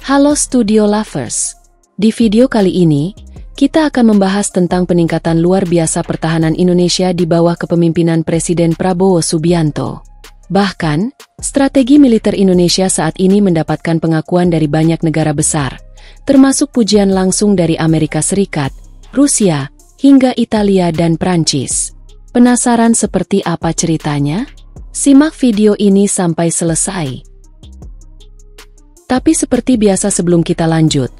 Halo Studio Lovers. Di video kali ini, kita akan membahas tentang peningkatan luar biasa pertahanan Indonesia di bawah kepemimpinan Presiden Prabowo Subianto. Bahkan, strategi militer Indonesia saat ini mendapatkan pengakuan dari banyak negara besar, termasuk pujian langsung dari Amerika Serikat, Rusia, hingga Italia dan Prancis. Penasaran seperti apa ceritanya? Simak video ini sampai selesai. Tapi seperti biasa sebelum kita lanjut,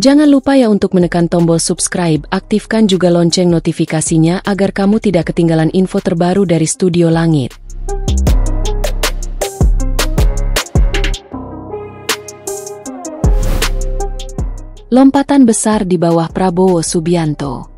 jangan lupa ya untuk menekan tombol subscribe, aktifkan juga lonceng notifikasinya agar kamu tidak ketinggalan info terbaru dari Studio Langit. Lompatan besar di bawah Prabowo Subianto.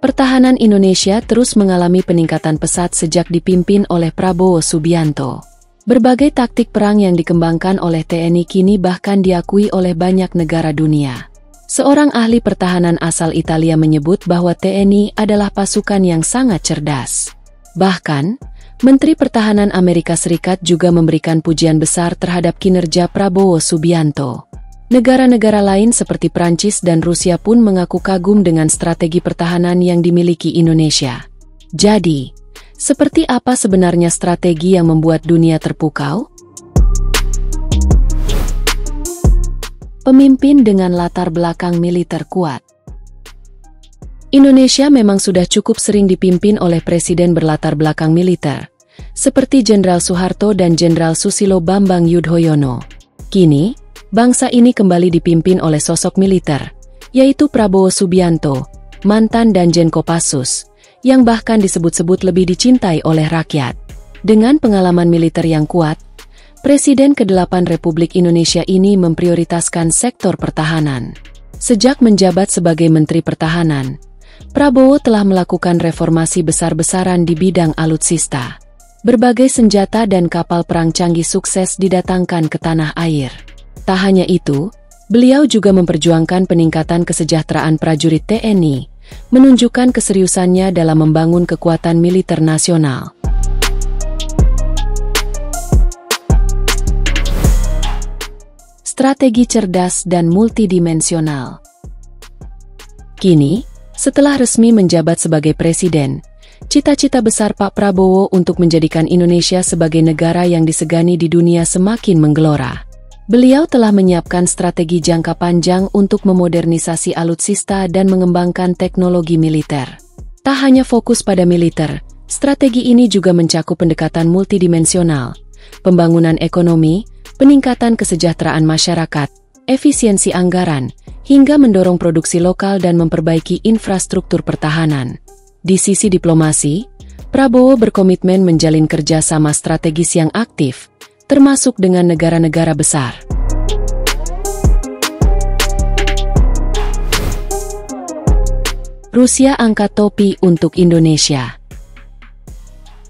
Pertahanan Indonesia terus mengalami peningkatan pesat sejak dipimpin oleh Prabowo Subianto. Berbagai taktik perang yang dikembangkan oleh TNI kini bahkan diakui oleh banyak negara dunia. Seorang ahli pertahanan asal Italia menyebut bahwa TNI adalah pasukan yang sangat cerdas. Bahkan, Menteri Pertahanan Amerika Serikat juga memberikan pujian besar terhadap kinerja Prabowo Subianto. Negara-negara lain seperti Prancis dan Rusia pun mengaku kagum dengan strategi pertahanan yang dimiliki Indonesia. Jadi, seperti apa sebenarnya strategi yang membuat dunia terpukau? Pemimpin dengan latar belakang militer kuat. Indonesia memang sudah cukup sering dipimpin oleh presiden berlatar belakang militer, seperti Jenderal Soeharto dan Jenderal Susilo Bambang Yudhoyono. Kini, bangsa ini kembali dipimpin oleh sosok militer, yaitu Prabowo Subianto, mantan Danjen Kopassus, yang bahkan disebut-sebut lebih dicintai oleh rakyat. Dengan pengalaman militer yang kuat, Presiden ke-8 Republik Indonesia ini memprioritaskan sektor pertahanan. Sejak menjabat sebagai Menteri Pertahanan, Prabowo telah melakukan reformasi besar-besaran di bidang alutsista. Berbagai senjata dan kapal perang canggih sukses didatangkan ke tanah air. Tak hanya itu, beliau juga memperjuangkan peningkatan kesejahteraan prajurit TNI, menunjukkan keseriusannya dalam membangun kekuatan militer nasional. Strategi cerdas dan multidimensional. Kini, setelah resmi menjabat sebagai presiden, cita-cita besar Pak Prabowo untuk menjadikan Indonesia sebagai negara yang disegani di dunia semakin menggelora. Beliau telah menyiapkan strategi jangka panjang untuk memodernisasi alutsista dan mengembangkan teknologi militer. Tak hanya fokus pada militer, strategi ini juga mencakup pendekatan multidimensional, pembangunan ekonomi, peningkatan kesejahteraan masyarakat, efisiensi anggaran, hingga mendorong produksi lokal dan memperbaiki infrastruktur pertahanan. Di sisi diplomasi, Prabowo berkomitmen menjalin kerjasama strategis yang aktif, termasuk dengan negara-negara besar. Rusia angkat topi untuk Indonesia.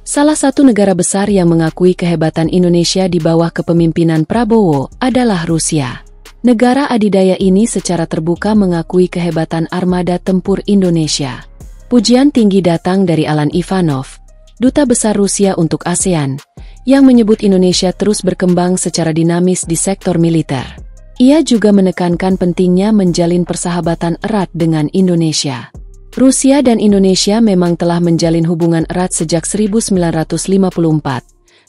Salah satu negara besar yang mengakui kehebatan Indonesia di bawah kepemimpinan Prabowo adalah Rusia. Negara adidaya ini secara terbuka mengakui kehebatan armada tempur Indonesia. Pujian tinggi datang dari Alan Ivanov, Duta Besar Rusia untuk ASEAN, yang menyebut Indonesia terus berkembang secara dinamis di sektor militer. Ia juga menekankan pentingnya menjalin persahabatan erat dengan Indonesia. Rusia dan Indonesia memang telah menjalin hubungan erat sejak 1954,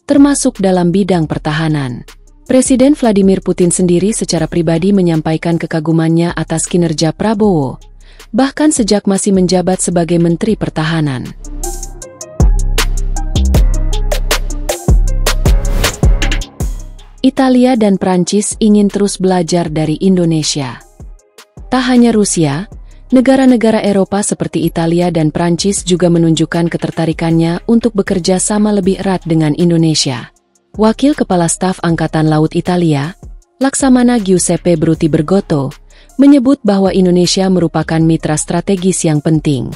termasuk dalam bidang pertahanan. Presiden Vladimir Putin sendiri secara pribadi menyampaikan kekagumannya atas kinerja Prabowo, bahkan sejak masih menjabat sebagai Menteri Pertahanan. Italia dan Prancis ingin terus belajar dari Indonesia. Tak hanya Rusia, negara-negara Eropa seperti Italia dan Prancis juga menunjukkan ketertarikannya untuk bekerja sama lebih erat dengan Indonesia. Wakil Kepala Staf Angkatan Laut Italia, Laksamana Giuseppe Bruti Bergotto, menyebut bahwa Indonesia merupakan mitra strategis yang penting.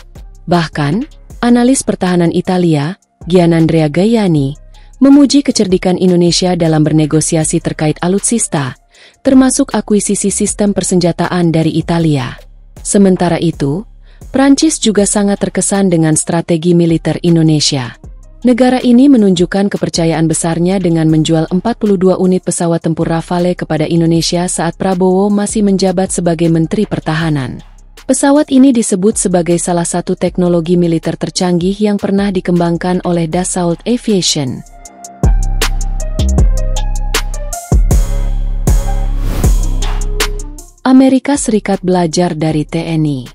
Bahkan, analis pertahanan Italia, Gianandrea Gaiani, memuji kecerdikan Indonesia dalam bernegosiasi terkait alutsista, termasuk akuisisi sistem persenjataan dari Italia. Sementara itu, Prancis juga sangat terkesan dengan strategi militer Indonesia. Negara ini menunjukkan kepercayaan besarnya dengan menjual 42 unit pesawat tempur Rafale kepada Indonesia saat Prabowo masih menjabat sebagai Menteri Pertahanan. Pesawat ini disebut sebagai salah satu teknologi militer tercanggih yang pernah dikembangkan oleh Dassault Aviation. Amerika Serikat belajar dari TNI.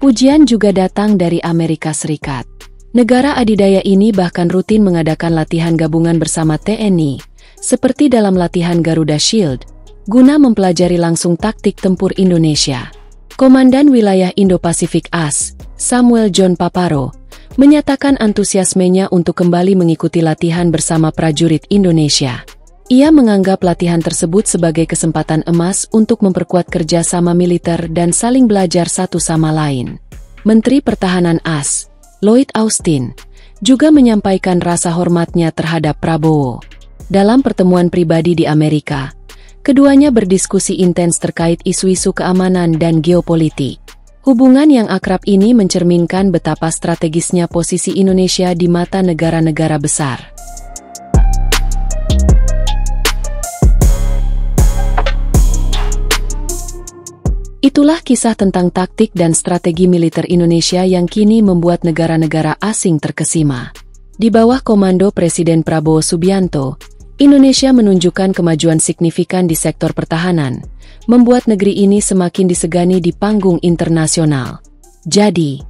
Pujian juga datang dari Amerika Serikat. Negara adidaya ini bahkan rutin mengadakan latihan gabungan bersama TNI, seperti dalam latihan Garuda Shield, guna mempelajari langsung taktik tempur Indonesia. Komandan Wilayah Indo-Pasifik AS, Samuel John Paparo, menyatakan antusiasmenya untuk kembali mengikuti latihan bersama prajurit Indonesia. Ia menganggap latihan tersebut sebagai kesempatan emas untuk memperkuat kerjasama militer dan saling belajar satu sama lain. Menteri Pertahanan AS, Lloyd Austin, juga menyampaikan rasa hormatnya terhadap Prabowo. Dalam pertemuan pribadi di Amerika, keduanya berdiskusi intens terkait isu-isu keamanan dan geopolitik. Hubungan yang akrab ini mencerminkan betapa strategisnya posisi Indonesia di mata negara-negara besar. Itulah kisah tentang taktik dan strategi militer Indonesia yang kini membuat negara-negara asing terkesima. Di bawah komando Presiden Prabowo Subianto, Indonesia menunjukkan kemajuan signifikan di sektor pertahanan, membuat negeri ini semakin disegani di panggung internasional. Jadi,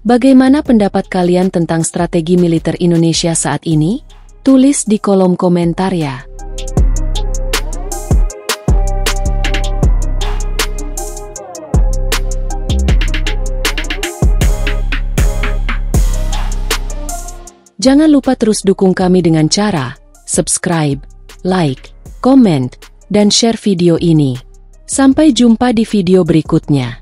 bagaimana pendapat kalian tentang strategi militer Indonesia saat ini? Tulis di kolom komentar ya. Jangan lupa terus dukung kami dengan cara subscribe, like, komen, dan share video ini. Sampai jumpa di video berikutnya.